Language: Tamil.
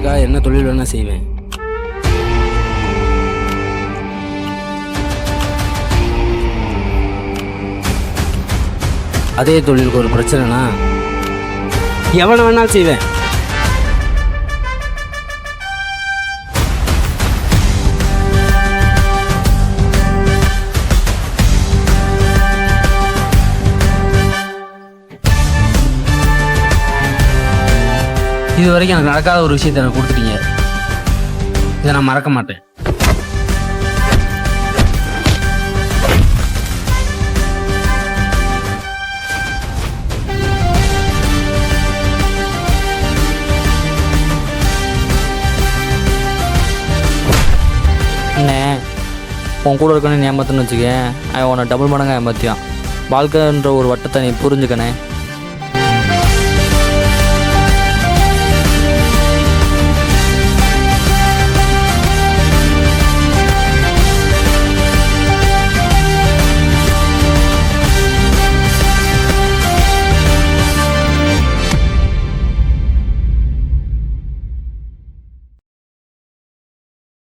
பணத்துக்காக என்ன தொழில் வேணால் செய்வேன். அதே தொழிலுக்கு ஒரு பிரச்சனைனா எவனை வேணாலும் செய்வேன். இது வரைக்கும் எனக்கு நடக்காத ஒரு விஷயத்தை எனக்கு கொடுத்துட்டீங்க. இதை நான் மறக்க மாட்டேன். அண்ணே, உன் கூட இருக்கணும்னு ஏமாத்துன்னு வச்சுக்கேன், அவன் உன்னை டபுள் மடங்காக ஏமாத்தியான். வாழ்க்கைன்ற ஒரு வட்டத்தை நீ புரிஞ்சுக்கணே.